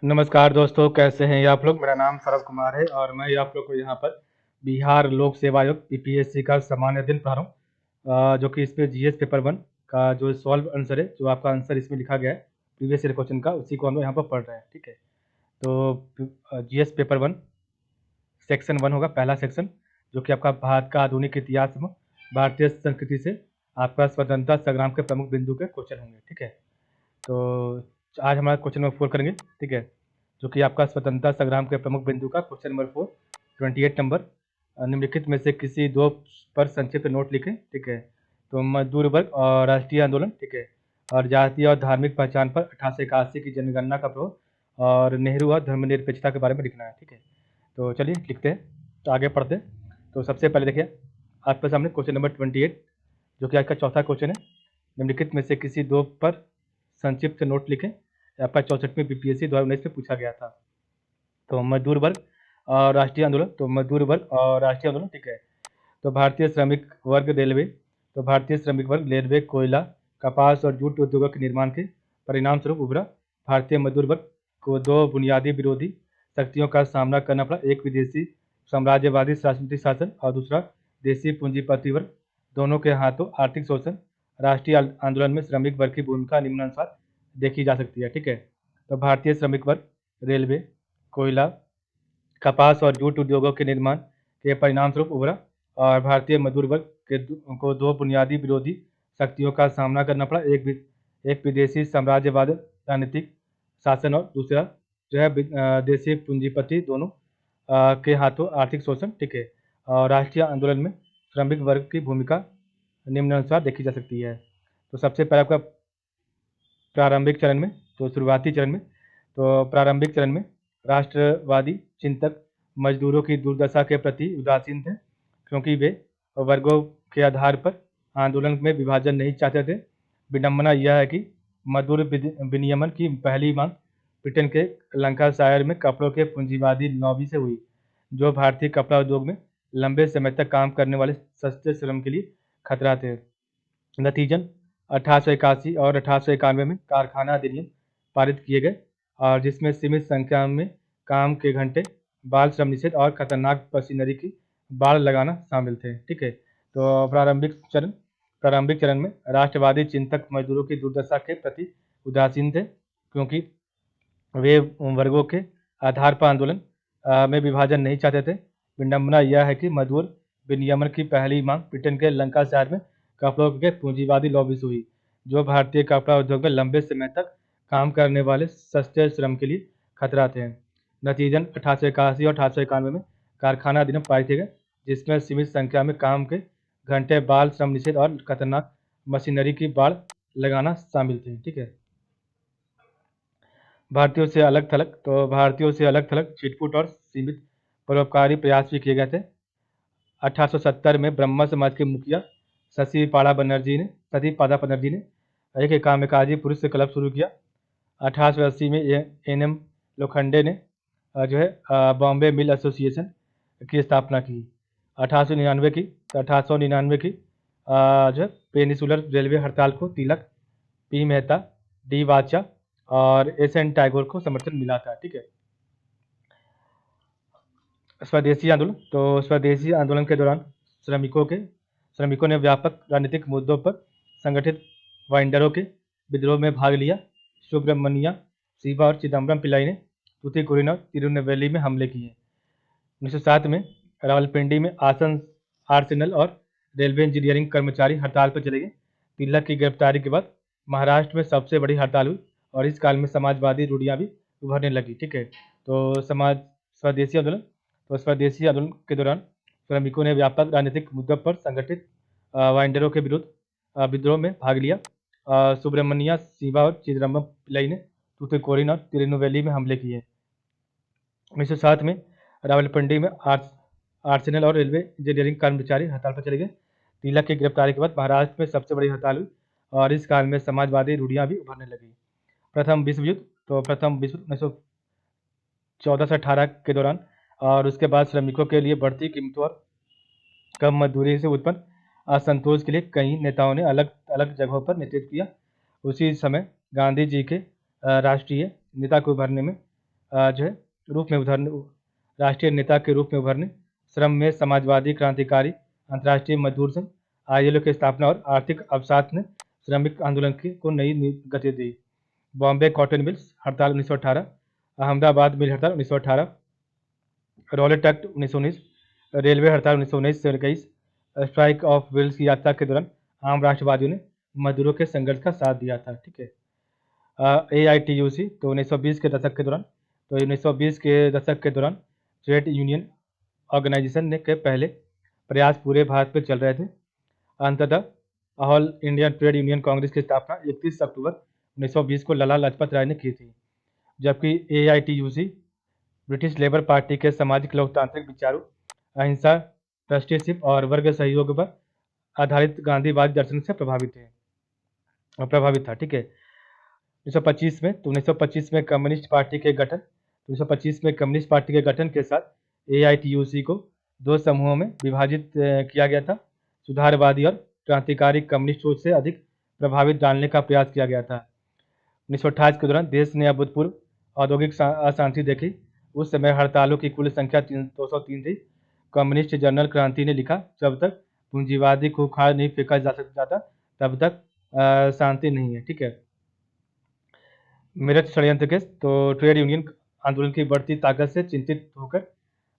नमस्कार दोस्तों, कैसे हैं ये आप लोग। मेरा नाम सरव कुमार है और मैं आप लोग को यहाँ पर बिहार लोक सेवा आयोग बीपीएससी का सामान्य अध्ययन पढ़ा रहा हूँ, जो कि इस पे जीएस पेपर 1 का जो सॉल्व आंसर है, जो आपका आंसर इसमें लिखा गया है प्रीवियस ईयर क्वेश्चन का, उसी को हम लोग यहाँ पर पढ़ रहे हैं। ठीक है, तो जीएस पेपर 1 सेक्शन 1 होगा, पहला सेक्शन, जो कि आपका भारत का आधुनिक इतिहास में भारतीय संस्कृति से आपका स्वतंत्रता संग्राम के प्रमुख बिंदु के क्वेश्चन होंगे। ठीक है, तो आज हमारा क्वेश्चन नंबर 4 करेंगे। ठीक है, जो कि आपका स्वतंत्रता संग्राम के प्रमुख बिंदु का क्वेश्चन नंबर 4, 28 नंबर। निम्नलिखित में से किसी दो पर संक्षिप्त नोट लिखें। ठीक है, तो मजदूर वर्ग और राष्ट्रीय आंदोलन। ठीक है, और जातीय और धार्मिक पहचान पर 1881 की जनगणना का प्रभाव और नेहरू और धर्मनिरपेक्षता के बारे में लिखना है। ठीक है, तो चलिए लिखते हैं, तो आगे पढ़ते हैं। तो सबसे पहले देखिए आपके सामने क्वेश्चन नंबर 28, जो कि आज का चौथा क्वेश्चन है। निम्नलिखित में से किसी दो पर संक्षिप्त नोट लिखें। आपका 64वें बीपीएससी 2019 में पूछा गया था। तो मजदूर वर्ग और राष्ट्रीय आंदोलन, तो मजदूर वर्ग और राष्ट्रीय आंदोलन। ठीक है, तो भारतीय श्रमिक वर्ग रेलवे, तो भारतीय श्रमिक वर्ग रेलवे, कोयला, कपास और जूट उद्योगों के निर्माण के परिणाम स्वरूप उभरा। भारतीय मजदूर वर्ग को दो बुनियादी विरोधी शक्तियों का सामना करना पड़ा, एक विदेशी साम्राज्यवादी राजनीतिक शासन और दूसरा देशी पूंजीपति वर्ग, दोनों के हाथों आर्थिक शोषण। राष्ट्रीय आंदोलन में श्रमिक वर्ग की भूमिका निम्नानुसार देखी जा सकती है। ठीक है, तो भारतीय श्रमिक वर्ग रेलवे, कोयला, कपास और जूट उद्योगों के निर्माण के परिणाम स्वरूप उभरा और भारतीय मजदूर वर्ग को दो बुनियादी विरोधी शक्तियों का सामना करना पड़ा, एक विदेशी साम्राज्यवाद राजनीतिक शासन और दूसरा जो है देशी पूंजीपति, दोनों के हाथों आर्थिक शोषण। ठीक है, और राष्ट्रीय आंदोलन में श्रमिक वर्ग की भूमिका निम्नानुसार देखी जा सकती है। तो सबसे पहले आपका प्रारंभिक चरण में, तो शुरुआती चरण में, तो प्रारंभिक चरण में राष्ट्रवादी चिंतक मजदूरों की दुर्दशा के प्रति उदासीन थे, क्योंकि वे वर्गों के आधार पर आंदोलन में विभाजन नहीं चाहते थे। विडंबना यह है कि मजदूर विनियमन की पहली मांग ब्रिटेन के लंकाशायर में कपड़ों के पूंजीवादी लॉबी से हुई, जो भारतीय कपड़ा उद्योग में लंबे समय तक काम करने वाले सस्ते श्रम के लिए खतरा थे। नतीजन 1881 और 1891 में कारखाना अधिनियम पारित किए गए, और जिसमें सीमित संख्या में काम के घंटे, बाल श्रम निषेध और खतरनाक मशीनरी की बाड़ लगाना शामिल थे। ठीक है, तो प्रारंभिक चरण में राष्ट्रवादी चिंतक मजदूरों की दुर्दशा के प्रति उदासीन थे, क्योंकि वे वर्गों के आधार पर आंदोलन में विभाजन नहीं चाहते थे। विडंबना यह है कि मजदूर विनियमन की पहली मांग ब्रिटेन के लंकाशायर में कपड़ों के पूंजीवादी लॉबी से हुई, जो भारतीय कपड़ा उद्योग में लंबे समय तक काम करने वाले सस्ते श्रम के लिए खतरा थे। नतीजन 1881 और 1891 में कारखाना अधिनियम पारित किए गए, जिसमें सीमित संख्या में काम के घंटे, बाल श्रम निषेध और खतरनाक मशीनरी की बाड़ लगाना शामिल थे। ठीक है, भारतीयों से अलग थलग छिटपुट और सीमित परोपकारी प्रयास भी किए गए थे। 1870 में ब्रह्म समाज के मुखिया सतीपाड़ा बनर्जी ने एक कामकाजी पुरुष क्लब शुरू किया। 1880 में एन.एम. लोखंडे ने जो है बॉम्बे मिल एसोसिएशन की स्थापना की। 1899 की जो है पेनिसुलर रेलवे हड़ताल को तिलक, पी मेहता, डी वाचा और एस.एन. टैगोर को समर्थन मिला था। ठीक है, स्वदेशी आंदोलन, तो स्वदेशी आंदोलन के दौरान श्रमिकों ने व्यापक राजनीतिक मुद्दों पर संगठित वाइंडरों के विद्रोह में भाग लिया। सुब्रमण्या शिवा और चिदम्बरम पिल्लाई ने तूतीकोरिन और तिरुनेलवेली में हमले किए। 1907 में रावलपिंडी में आर्सेनल और रेलवे इंजीनियरिंग कर्मचारी हड़ताल पर चले गए। तिलक की गिरफ्तारी के बाद महाराष्ट्र में सबसे बड़ी हड़ताल हुई और इस काल में समाजवादी रूढ़ियाँ भी उभरने लगी। ठीक है, तो स्वदेशी आंदोलन, तो स्वदेशी आंदोलन के दौरान श्रमिकों ने व्यापक राजनीतिक मुद्दों पर संगठित वाइंडरों के विरुद्ध विद्रोह में भाग लिया। सुब्रमण्या शिवा और चिदम्बरम पिल्लाई ने तूतीकोरिन और तिरुनेलवेली में हमले किए। 1907 में रावलपिंडी में आर्सेनल और रेलवे इंजीनियरिंग कर्मचारी हड़ताल पर चले गए। तिलक की गिरफ्तारी के बाद महाराष्ट्र में सबसे बड़ी हड़ताल हुई और इस काल में समाजवादी रूढ़ियाँ भी उभरने लगी। प्रथम विश्व युद्ध, तो प्रथम विश्व 1914 से 18 के दौरान और उसके बाद श्रमिकों के लिए बढ़ती कीमतों और कम मजदूरी से उत्पन्न असंतोष के लिए कई नेताओं ने अलग अलग जगहों पर नेतृत्व किया। उसी समय गांधी जी के राष्ट्रीय नेता को उभरने में जो है रूप में उभरने, राष्ट्रीय नेता के रूप में उभरने, श्रम में समाजवादी क्रांतिकारी, अंतर्राष्ट्रीय मजदूर संघ ILO की स्थापना और आर्थिक अवसाद ने श्रमिक आंदोलन को नई गति दी। बॉम्बे कॉटन मिल्स हड़ताल 1918, अहमदाबाद मिल हड़ताल 1918, रॉलेट एक्ट 1919, रेलवे हड़ताल 1919 से 21, स्ट्राइक ऑफ व्हील्स की यात्रा के दौरान आम राष्ट्रवादियों ने मजदूरों के संघर्ष का साथ दिया था। ठीक है। AITUC तो 1920 के दशक के दौरान, तो 1920 के दशक के दौरान ट्रेड यूनियन ऑर्गेनाइजेशन ने के पहले प्रयास पूरे भारत में चल रहे थे। अंततः all India trade union Congress की स्थापना 31 अक्टूबर 1920 को लाला लाजपत राय ने की थी, जबकि AITUC ब्रिटिश लेबर पार्टी के सामाजिक लोकतांत्रिक विचारों, अहिंसा, ट्रस्टीशिप और वर्ग सहयोग पर आधारित गांधीवादी दर्शन से प्रभावित था। ठीक है। 1925 में, तो 1925 में कम्युनिस्ट पार्टी के गठन 1925 में कम्युनिस्ट पार्टी के गठन के साथ AITUC को दो समूहों में विभाजित किया गया था। सुधारवादी और क्रांतिकारी कम्युनिस्ट सोच से अधिक प्रभावित डालने का प्रयास किया गया था। 1928 के दौरान देश ने अभूतपूर्व औद्योगिक अशांति देखी। उस समय हड़तालों की कुल संख्या 203 थी। कम्युनिस्ट जर्नल क्रांति ने लिखा, जब तक पूंजीवादी को उखाड़ नहीं फेंका जाता तब तक शांति नहीं है। ठीक है। मेरठ षड्यंत्र केस, तो ट्रेड यूनियन आंदोलन की बढ़ती ताकत से चिंतित होकर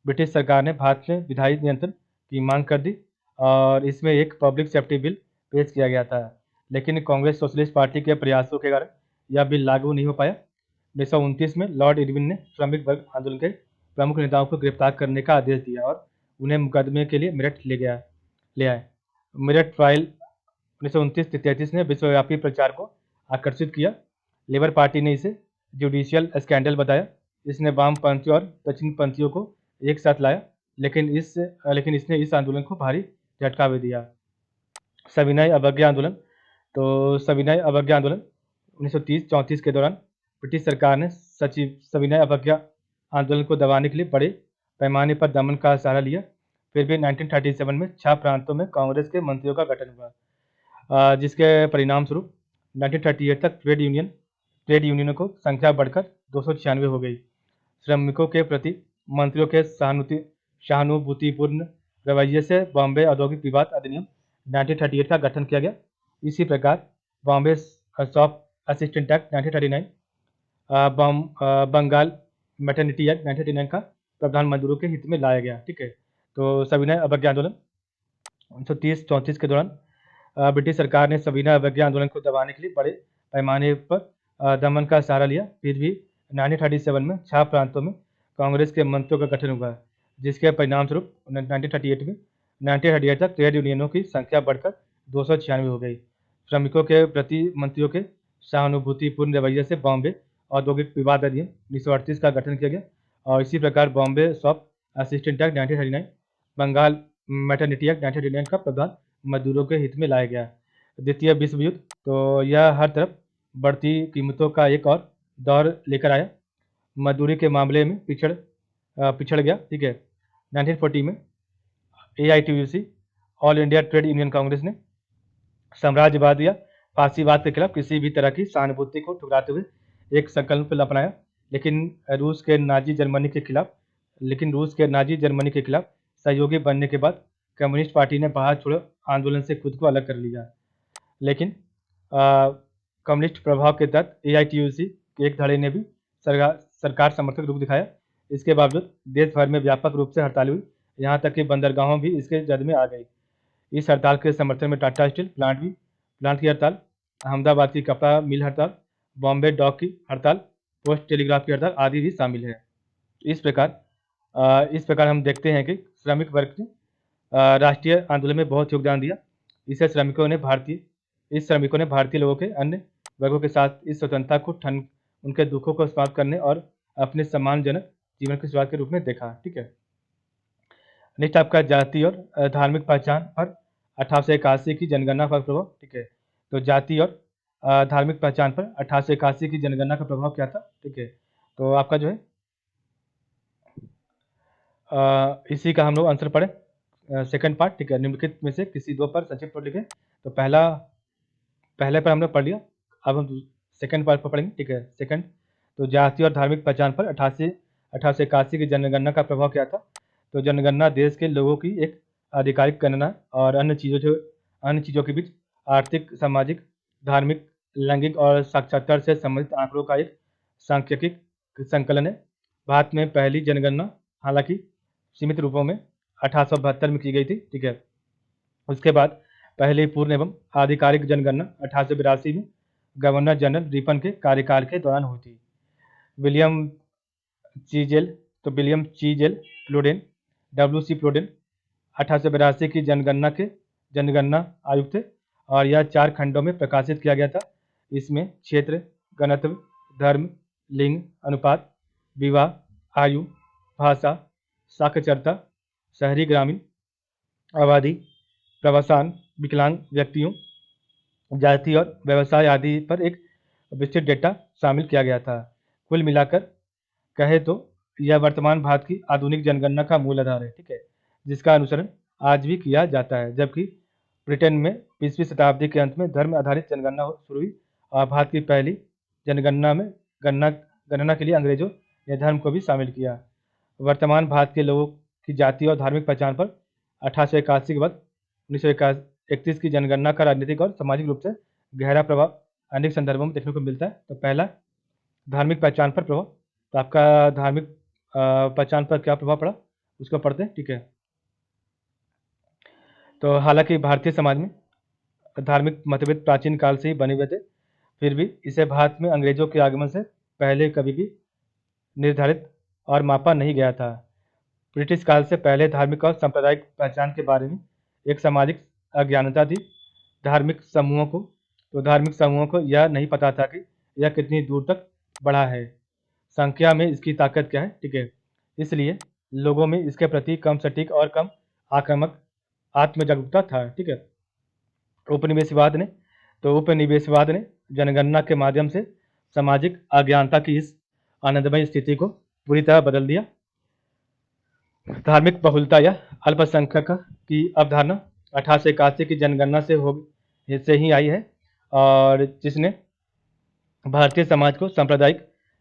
ब्रिटिश सरकार ने भारत में विधायी नियंत्रण की मांग कर दी और इसमें एक पब्लिक सेफ्टी बिल पेश किया गया था, लेकिन कांग्रेस सोशलिस्ट पार्टी के प्रयासों के कारण यह बिल लागू नहीं हो पाया। 1929 में लॉर्ड इरविन ने श्रमिक वर्ग आंदोलन के प्रमुख नेताओं को गिरफ्तार करने का आदेश दिया और उन्हें मुकदमे के लिए मेरठ ले आए। मेरठ ट्रायल 1929-33 ने विश्वव्यापी प्रचार को आकर्षित किया। लेबर पार्टी ने इसे जुडिशियल स्कैंडल बताया। इसने वामपंथियों और दक्षिणपंथियों को एक साथ लाया, लेकिन इसने इस आंदोलन को भारी झटका भी दिया। सविनय अवज्ञा आंदोलन, तो सविनय अवज्ञा आंदोलन 1930-34 के दौरान ब्रिटिश सरकार ने सविनय अवज्ञा आंदोलन को दबाने के लिए बड़े पैमाने पर दमन का सहारा लिया। फिर भी 1937 में 6 प्रांतों में कांग्रेस के मंत्रियों का गठन हुआ, जिसके परिणाम स्वरूप 1938 तक ट्रेड यूनियनों को संख्या बढ़कर 296 हो गई। श्रमिकों के प्रति मंत्रियों के सहानुभूतिपूर्ण रवैये से बॉम्बे औद्योगिक विवाद अधिनियम 1938 का गठन किया गया। इसी प्रकार Bombay shop assistant act 1939, Bengal maternity act 1939 का प्रावधान मजदूरों के हित में लाया गया। ठीक है। तो सविनय अवज्ञा आंदोलन 1930-34 के दौरान ब्रिटिश सरकार ने सविनय अवज्ञा आंदोलन को दबाने के लिए बड़े पैमाने पर दमन का सहारा लिया। फिर भी 1937 में 6 प्रांतों में कांग्रेस के मंत्रियों का गठन हुआ, जिसके परिणाम स्वरूप 1938 तक ट्रेड यूनियनों की संख्या बढ़कर 296 हो गई। श्रमिकों के प्रति मंत्रियों के सहानुभूतिपूर्ण रवैये से बॉम्बे औद्योगिक विवाद अधिनियम 1938 का गठन किया गया और इसी प्रकार Bombay shop assistant act 1939, Bengal maternity act 1939 का प्रावधान मजदूरों के हित में लाया गया। द्वितीय विश्व युद्ध, तो यह हर तरफ बढ़ती कीमतों का एक और दौर लेकर आया। मजदूरी के मामले में पिछड़ गया। ठीक है। 1940 में AITUC all India trade union Congress ने साम्राज्यवाद या फासीवाद के खिलाफ किसी भी तरह की सहानुभूति को ठुकराते हुए एक संकल्प अपनाया, लेकिन रूस के नाजी जर्मनी के खिलाफ सहयोगी बनने के बाद कम्युनिस्ट पार्टी ने भारत छोड़ो आंदोलन से खुद को अलग कर लिया। लेकिन कम्युनिस्ट प्रभाव के तहत AITUC के एक धड़े ने भी सरकार समर्थक रुख दिखाया। इसके बावजूद देश भर में व्यापक रूप से हड़ताल हुई, यहाँ तक कि बंदरगाहों भी इसके जद में आ गई। इस हड़ताल के समर्थन में टाटा स्टील प्लांट की हड़ताल, अहमदाबाद की कपड़ा मिल हड़ताल, बॉम्बे डॉक की हड़ताल, पोस्ट टेलीग्राफ की हड़ताल आदि भी शामिल है। इस प्रकार हम देखते हैं कि श्रमिक वर्ग ने राष्ट्रीय आंदोलन में बहुत योगदान दिया। इस श्रमिकों ने भारतीय लोगों के अन्य वर्गों के साथ इस स्वतंत्रता को उनके दुखों को समाप्त करने और अपने सम्मानजनक जीवन की शुरुआत के रूप में देखा। ठीक है। नेक्स्ट आपका जाति और धार्मिक पहचान पर 1881 की जनगणना का प्रभाव। ठीक है। तो जाति और धार्मिक पहचान पर 1881 की जनगणना का प्रभाव क्या था। ठीक है। तो आपका जो है इसी का हम लोग आंसर पढ़े सेकंड पार्ट। ठीक है। निम्नलिखित में से किसी दो पर संक्षिप्त लिखें। तो पहले पर हमने पढ़ लिया, अब हम सेकंड पार्ट पर पढ़ेंगे। ठीक है। सेकंड, तो जाति और धार्मिक पहचान पर 1881 की जनगणना का प्रभाव क्या था? तो जनगणना देश के लोगों की एक आधिकारिक गणना और अन्य चीज़ों के बीच आर्थिक, सामाजिक, धार्मिक, लैंगिक और साक्षरता से संबंधित आंकड़ों का एक सांख्यिकी संकलन है। भारत में पहली जनगणना हालांकि सीमित रूपों में 1872 में की गई थी, ठीक है। उसके बाद पहली पूर्ण एवं आधिकारिक जनगणना 1882 में गवर्नर जनरल रिपन के कार्यकाल के दौरान हुई थी। विलियम चीजेल प्लोडेन, WC प्लोडेन 1882 की जनगणना आयुक्त थे और यह 4 खंडों में प्रकाशित किया गया था। इसमें क्षेत्र, घनत्व, धर्म, लिंग अनुपात, विवाह, आयु, भाषा, साक्षरता, शहरी ग्रामीण आबादी, प्रवासन, विकलांग व्यक्तियों, जाति और व्यवसाय आदि पर एक विस्तृत डेटा शामिल किया गया था। कुल मिलाकर कहे तो यह वर्तमान भारत की आधुनिक जनगणना का मूल आधार है, ठीक है, जिसका अनुसरण आज भी किया जाता है। जबकि ब्रिटेन में 20वीं शताब्दी के अंत में धर्म आधारित जनगणना शुरू हुई और भारत की पहली जनगणना में गणना के लिए अंग्रेजों ने धर्म को भी शामिल किया। वर्तमान भारत के लोगों की जाति और धार्मिक पहचान पर 1881 के बाद 1931 की जनगणना का राजनीतिक और सामाजिक रूप से गहरा प्रभाव अनेक संदर्भों में देखने को मिलता है। तो पहला, धार्मिक पहचान पर प्रभाव। तो आपका धार्मिक पहचान पर क्या प्रभाव पड़ा उसको पढ़ते हैं, ठीक है। तो हालांकि भारतीय समाज में धार्मिक मतभेद प्राचीन काल से ही बने हुए थे, फिर भी इसे भारत में अंग्रेजों के आगमन से पहले कभी भी निर्धारित और मापा नहीं गया था। ब्रिटिश काल से पहले धार्मिक और सांप्रदायिक पहचान के बारे में एक सामाजिक अज्ञानता थी। धार्मिक समूहों को यह नहीं पता था कि यह कितनी दूर तक बढ़ा है, संख्या में इसकी ताकत क्या है, ठीक है। इसलिए लोगों में इसके प्रति कम सटीक और कम आक्रामक आत्मजागरूकता था, ठीक है। उपनिवेशवाद ने जनगणना के माध्यम से सामाजिक अज्ञानता की इस आनंदमय स्थिति को पूरी तरह बदल दिया। धार्मिक बहुलता या अल्पसंख्यक की अवधारणा 1881 की जनगणना से ही आई है और जिसने भारतीय समाज को सांप्रदायिक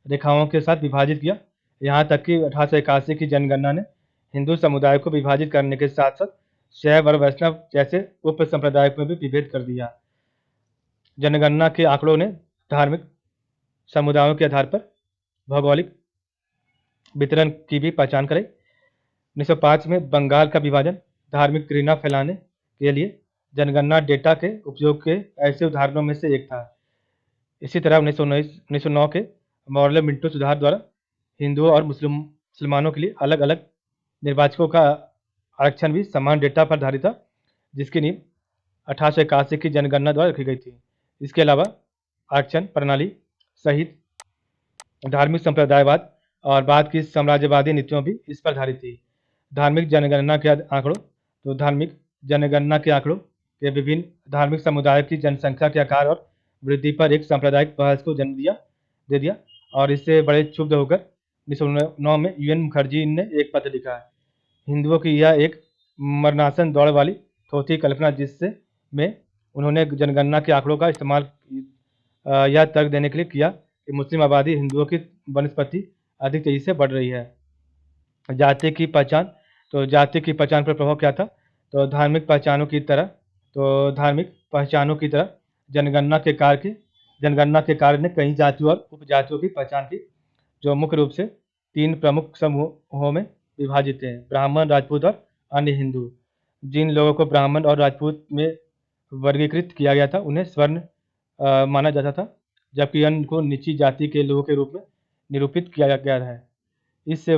रेखाओं के साथ विभाजित किया। यहाँ तक कि 1881 की जनगणना ने हिंदू समुदाय को विभाजित करने के साथ साथ शैव और वैष्णव जैसे उप संप्रदाय में भी विभेद कर दिया। जनगणना के आंकड़ों ने धार्मिक समुदायों के आधार पर भौगोलिक वितरण की भी पहचान कराई। 1905 में बंगाल का विभाजन धार्मिक घृणा फैलाने के लिए जनगणना डेटा के उपयोग के ऐसे उदाहरणों में से एक था। इसी तरह 1909 के मॉर्ले मिंटो सुधार द्वारा हिंदुओं और मुसलमानों के लिए अलग अलग निर्वाचकों का आरक्षण भी समान डेटा पर आधारित था, जिसकी नींव 1881 की जनगणना द्वारा रखी गई थी। इसके अलावा आरक्षण प्रणाली सहित धार्मिक संप्रदायवाद और बाद की साम्राज्यवादी नीतियों भी इस पर आधारित थी। धार्मिक जनगणना के आंकड़ों। तो धार्मिक जनगणना के आंकड़ों के विभिन्न धार्मिक समुदाय की जनसंख्या के आकार और वृद्धि पर एक सांप्रदायिक बहस को जन्म दे दिया और इससे बड़े क्षुब्ध होकर 1909 में UN मुखर्जी ने एक पत्र लिखा है। हिंदुओं की यह एक मरणासन दौड़ वाली थोथी कल्पना, जिससे में उन्होंने जनगणना के आंकड़ों का इस्तेमाल यह तर्क देने के लिए किया कि मुस्लिम आबादी हिंदुओं की बनस्पति अधिक तेजी से बढ़ रही है। जाति की पहचान। तो जाति की पहचान पर प्रभाव क्या था? तो धार्मिक पहचानों की तरह जनगणना के कार्य ने कई जातियों और उपजातियों की पहचान की, जो मुख्य रूप से 3 प्रमुख समूहों में विभाजित हैं: ब्राह्मण, राजपूत और अन्य हिंदू। जिन लोगों को ब्राह्मण और राजपूत में वर्गीकृत किया गया था उन्हें स्वर्ण माना जाता था, जबकि अन्य को नीची जाति के लोगों के रूप में निरूपित किया गया है। इस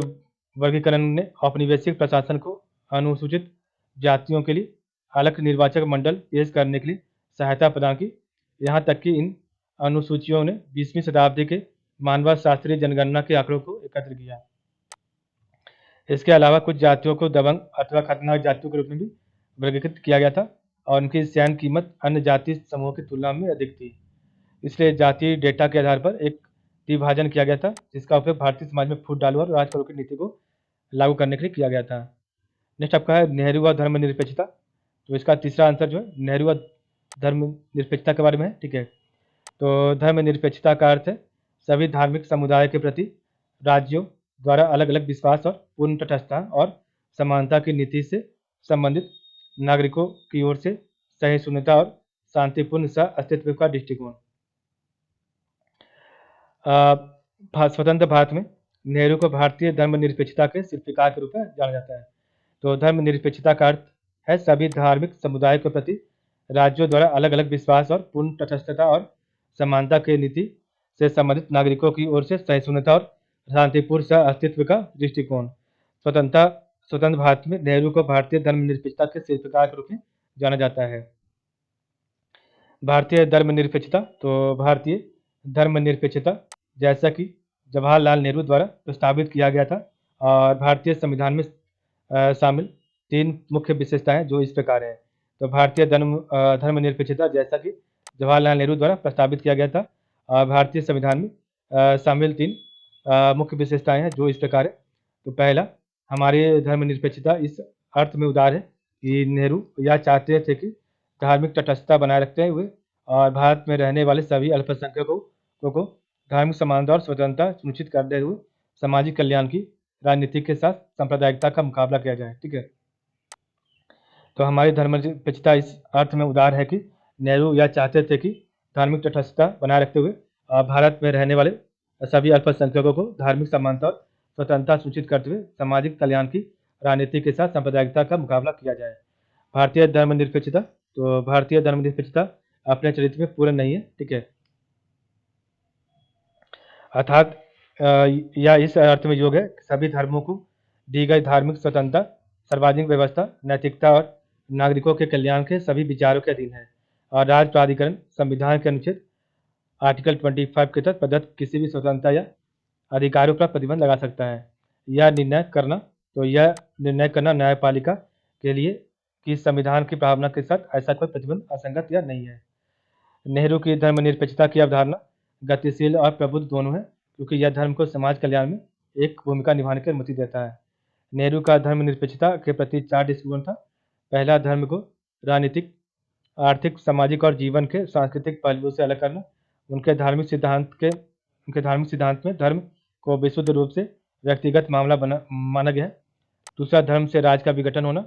वर्गीकरण ने औपनिवेशिक प्रशासन को अनुसूचित जातियों के लिए अलग निर्वाचक मंडल पेश करने के लिए सहायता प्रदान की। यहाँ तक कि इन अनुसूचियों ने 20वीं शताब्दी के मानव शास्त्रीय जनगणना के आंकड़ों को एकत्र किया। इसके अलावा कुछ जातियों को दबंग अथवा खतरनाक जातियों के रूप में भी वर्गीकृत किया गया था और उनकी सैन्य कीमत अन्य जाति समूहों की तुलना में अधिक थी। इसलिए जातीय डेटा के आधार पर एक विभाजन किया गया था, जिसका उपयोग भारतीय समाज में फूट डालू और राजकरों की नीति को लागू करने के लिए किया गया था। नेक्स्ट आपका है नेहरू व धर्मनिरपेक्षता। तो इसका तीसरा आंसर जो है नेहरू व धर्मनिरपेक्षता के बारे में है, ठीक है। तो धर्मनिरपेक्षता का अर्थ है सभी धार्मिक समुदाय के प्रति राज्यों द्वारा अलग अलग विश्वास और पूर्ण तटस्थता और समानता की नीति से संबंधित नागरिकों की ओर से सहिष्णुता और शांतिपूर्ण सह अस्तित्व का दृष्टिकोण। स्वतंत्र भारत में नेहरू को भारतीय धर्मनिरपेक्षता के शिल्पकार के रूप में जाना जाता है। तो धर्मनिरपेक्षता का अर्थ है सभी धार्मिक समुदाय के प्रति राज्यों द्वारा अलग अलग विश्वास और पूर्ण तटस्थता और समानता के नीति से संबंधित नागरिकों की ओर से सहिष्णुता और शांतिपूर्ण सह अस्तित्व का दृष्टिकोण। स्वतंत्र भारत में नेहरू को भारतीय धर्मनिरपेक्षता के शिल्पकार के रूप में जाना जाता है। भारतीय धर्मनिरपेक्षता, तो भारतीय धर्मनिरपेक्षता जैसा कि जवाहरलाल नेहरू द्वारा प्रस्तावित किया गया था और भारतीय संविधान में शामिल 3 मुख्य विशेषताएं जो इस प्रकार हैं। तो भारतीय धर्मनिरपेक्षता जैसा कि जवाहरलाल नेहरू द्वारा प्रस्तावित किया गया था और भारतीय संविधान में शामिल 3 मुख्य विशेषताएं हैं जो इस प्रकार है। तो पहला, हमारी धर्मनिरपेक्षता इस अर्थ में उदार है कि नेहरू यह चाहते थे कि धार्मिक तटस्थता बनाए रखते हुए और भारत में रहने वाले सभी अल्पसंख्यकों को धार्मिक समानता और स्वतंत्रता सुनिश्चित करते हुए सामाजिक कल्याण की राजनीति के साथ सांप्रदायिकता का मुकाबला किया जाए। ठीक है, तो हमारी धर्मनिरपेक्षता इस अर्थ में उदार है कि नेहरू यह चाहते थे कि धार्मिक तटस्थता बनाए रखते हुए भारत में रहने वाले सभी अल्पसंख्यकों को धार्मिक समानता और स्वतंत्रता सुनिश्चित करते हुए सामाजिक कल्याण की राजनीति के साथ सांप्रदायिकता का मुकाबला किया जाए। भारतीय धर्मनिरपेक्षता, तो भारतीय धर्मनिरपेक्षता अपने चरित्र में पूर्ण नहीं है। ठीक है, अर्थात यह इस अर्थ में योग्य है सभी धर्मों को दी गई धार्मिक स्वतंत्रता, सार्वजनिक व्यवस्था, नैतिकता और नागरिकों के कल्याण के सभी विचारों के अधीन है और राज्य प्राधिकरण संविधान के अनुच्छेद आर्टिकल 25 के तहत प्रदत्त किसी भी स्वतंत्रता या अधिकारों पर प्रतिबंध लगा सकता है। यह निर्णय करना न्यायपालिका के लिए कि संविधान की भावना के साथ ऐसा कोई प्रतिबंध असंगत या नहीं है। नेहरू की धर्मनिरपेक्षता की अवधारणा गतिशील और प्रबुद्ध दोनों है क्योंकि यह धर्म को समाज कल्याण में एक भूमिका निभाने की अनुमति देता है। नेहरू का धर्मनिरपेक्षता के प्रति 4 दृष्टिकोण था। पहला, धर्म को राजनीतिक, आर्थिक, सामाजिक और जीवन के सांस्कृतिक पहलुओं से अलग करना। उनके धार्मिक सिद्धांत में धर्म को विशुद्ध रूप से व्यक्तिगत मामला माना गया है। दूसरा, धर्म से राज का विघटन होना।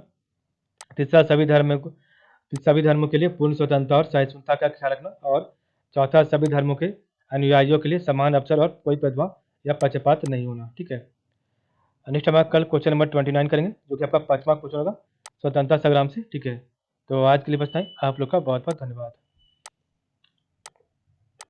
तीसरा, सभी धर्मों के लिए पूर्ण स्वतंत्रता और सहिष्णुता का ख्याल रखना। और चौथा, सभी धर्मों के अनुयायियों के लिए समान अवसर और कोई भेदभाव या पक्षपात नहीं होना। ठीक है, नेक्स्ट हम कल क्वेश्चन नंबर 29 करेंगे जो कि आपका 5वां क्वेश्चन होगा स्वतंत्रता संग्राम से। ठीक है, तो आज के लिए बस इतना ही। आप लोग का बहुत बहुत धन्यवाद।